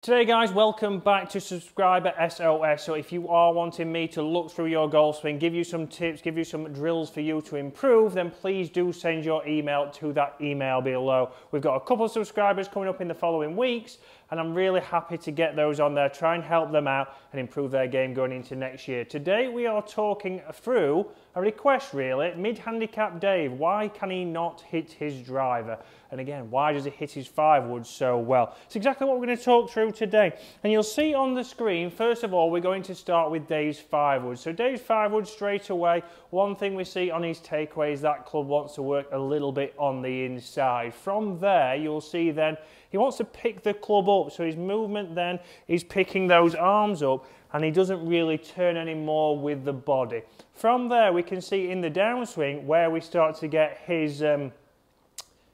Today guys, welcome back to Subscriber SOS. So if you are wanting me to look through your golf swing, give you some tips, give you some drills for you to improve, then please do send your email to that email below. We've got a couple of subscribers coming up in the following weeks, and I'm really happy to get those on there, try and help them out and improve their game going into next year. Today we are talking through a request really, mid-handicap Dave. Why can he not hit his driver? And again, why does he hit his 5-wood so well? It's exactly what we're going to talk through today. And you'll see on the screen, first of all, we're going to start with Dave's 5-wood. So Dave's 5-wood straight away, one thing we see on his takeaway is that club wants to work a little bit on the inside. From there, you'll see then, he wants to pick the club up. So his movement then is picking those arms up, and he doesn't really turn anymore with the body. From there, we can see in the downswing where we start to get his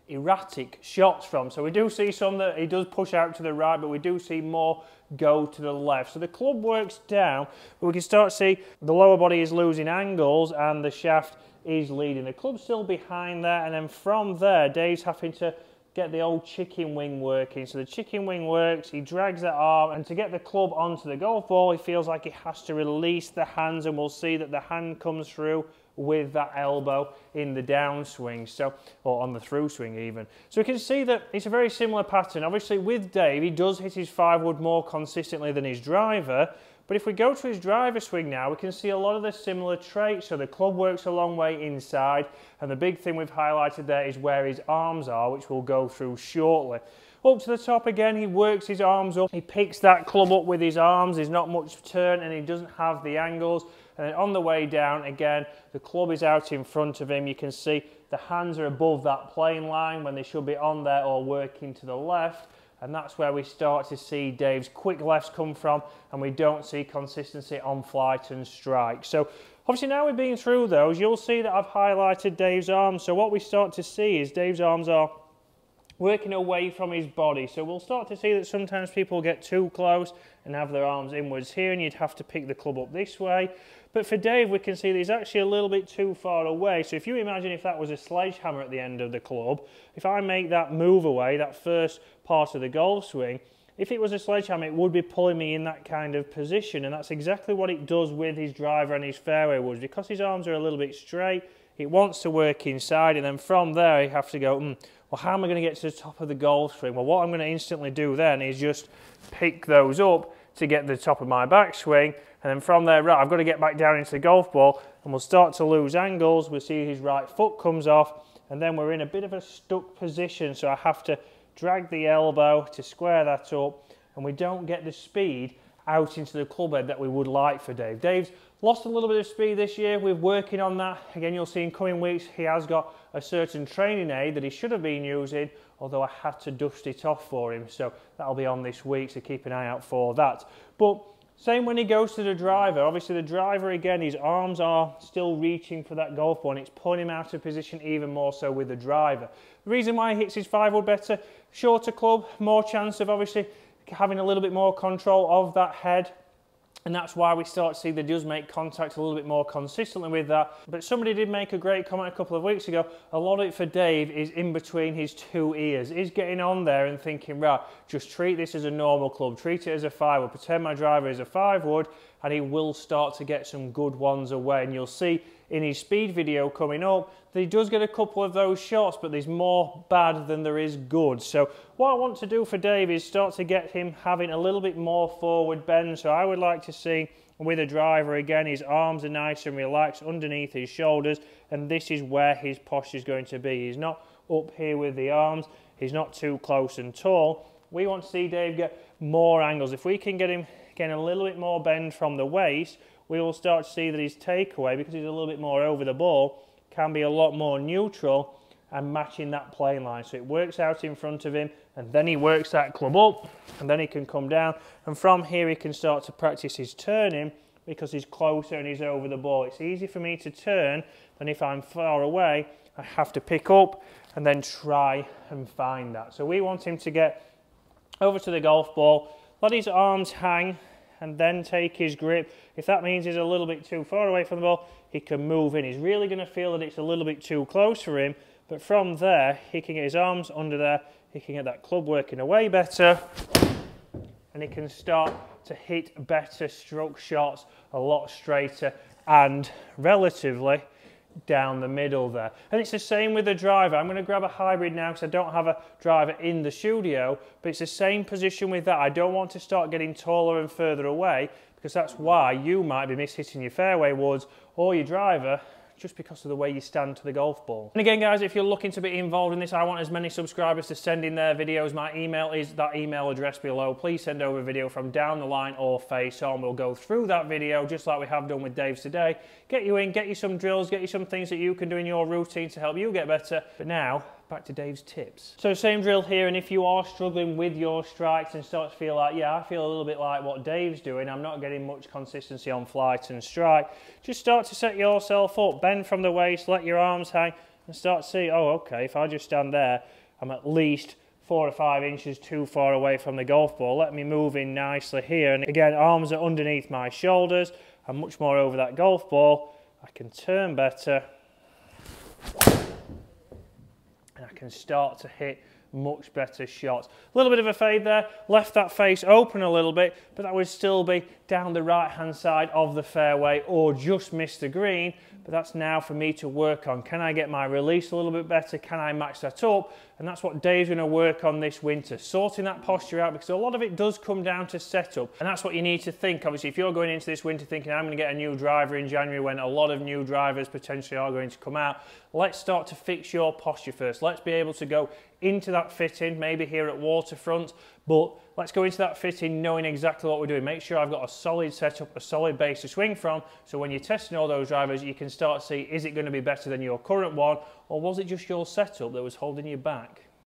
erratic shots from. So we do see some that he does push out to the right, but we do see more go to the left. So the club works down, but we can start to see the lower body is losing angles and the shaft is leading. The club's still behind there, and then from there, Dave's having to get the old chicken wing working. So the chicken wing works, he drags that arm, and to get the club onto the golf ball, he feels like he has to release the hands, and we'll see that the hand comes through with that elbow in the downswing, so, or on the through swing even. So we can see that it's a very similar pattern. Obviously with Dave, he does hit his 5-wood more consistently than his driver, but if we go to his driver swing now, we can see a lot of the similar traits. So the club works a long way inside, and the big thing we've highlighted there is where his arms are, which we'll go through shortly. Up to the top again, he works his arms up, he picks that club up with his arms, there's not much turn and he doesn't have the angles. And then on the way down, again, the club is out in front of him. You can see the hands are above that plane line when they should be on there or working to the left. And that's where we start to see Dave's quick lefts come from, and we don't see consistency on flight and strike. So obviously now we've been through those, you'll see that I've highlighted Dave's arms. So what we start to see is Dave's arms are working away from his body. So we'll start to see that sometimes people get too close and have their arms inwards here, and you'd have to pick the club up this way. But for Dave, we can see that he's actually a little bit too far away. So if you imagine if that was a sledgehammer at the end of the club, if I make that move away, that first part of the golf swing, if it was a sledgehammer, it would be pulling me in that kind of position. And that's exactly what it does with his driver and his fairway woods. Because his arms are a little bit straight, it wants to work inside, and then from there you have to go, well, how am I going to get to the top of the golf swing? Well, what I'm going to instantly do then is just pick those up to get the top of my backswing, and then from there, right, I've got to get back down into the golf ball, and we'll start to lose angles. We'll see his right foot comes off, and then we're in a bit of a stuck position, so I have to drag the elbow to square that up, and we don't get the speed out into the club head that we would like for Dave. Dave's lost a little bit of speed this year. We're working on that. Again, you'll see in coming weeks he has got a certain training aid that he should have been using, although I had to dust it off for him. So that'll be on this week, so keep an eye out for that. But same when he goes to the driver. Obviously the driver, again, his arms are still reaching for that golf ball, and it's pulling him out of position even more so with the driver. The reason why he hits his 5-wood better, shorter club, more chance of obviously having a little bit more control of that head, and that's why we start to see that he does make contact a little bit more consistently with that. But somebody did make a great comment a couple of weeks ago, a lot of it for Dave is in between his two ears. He's getting on there and thinking, right, just treat this as a normal club, treat it as a 5-wood, pretend my driver is a 5-wood, and he will start to get some good ones away. And you'll see in his speed video coming up that he does get a couple of those shots, but there's more bad than there is good. So what I want to do for Dave is start to get him having a little bit more forward bend. So I would like to see with a driver, again, his arms are nice and relaxed underneath his shoulders, and this is where his posture is going to be. He's not up here with the arms, he's not too close and tall. We want to see Dave get more angles. If we can get him getting a little bit more bend from the waist, we will start to see that his takeaway, because he's a little bit more over the ball, can be a lot more neutral and matching that plane line. So it works out in front of him, and then he works that club up, and then he can come down, and from here he can start to practice his turning because he's closer and he's over the ball. It's easy for me to turn than if I'm far away. I have to pick up and then try and find that. So we want him to get over to the golf ball, let his arms hang, and then take his grip. If that means he's a little bit too far away from the ball, he can move in. He's really going to feel that it's a little bit too close for him, but from there, he can get his arms under there, he can get that club working away better, and he can start to hit better stroke shots, a lot straighter and relatively down the middle there. And it's the same with the driver. I'm going to grab a hybrid now because I don't have a driver in the studio, but it's the same position with that. I don't want to start getting taller and further away, because that's why you might be mishitting your fairway woods or your driver, just because of the way you stand to the golf ball. And again, guys, if you're looking to be involved in this, I want as many subscribers to send in their videos. My email is that email address below. Please send over a video from down the line or face on. We'll go through that video just like we have done with Dave's today. Get you in, get you some drills, get you some things that you can do in your routine to help you get better. But now, back to Dave's tips. So same drill here, and if you are struggling with your strikes and start to feel like, yeah, I feel a little bit like what Dave's doing, I'm not getting much consistency on flight and strike, just start to set yourself up, bend from the waist, let your arms hang, and start to see, oh, okay, if I just stand there, I'm at least 4 or 5 inches too far away from the golf ball. Let me move in nicely here, and again, arms are underneath my shoulders, I'm much more over that golf ball, I can turn better, and I can start to hit much better shots. A little bit of a fade there, left that face open a little bit, but that would still be down the right hand side of the fairway or just miss the green. But that's now for me to work on. Can I get my release a little bit better? Can I match that up? And that's what Dave's going to work on this winter, sorting that posture out, because a lot of it does come down to setup. And that's what you need to think. Obviously, if you're going into this winter thinking, I'm going to get a new driver in January when a lot of new drivers potentially are going to come out, let's start to fix your posture first. Let's be able to go into that fitting, maybe here at Waterfront, but let's go into that fitting knowing exactly what we're doing. Make sure I've got a solid setup, a solid base to swing from, so when you're testing all those drivers, you can start to see, is it going to be better than your current one, or was it just your setup that was holding you back?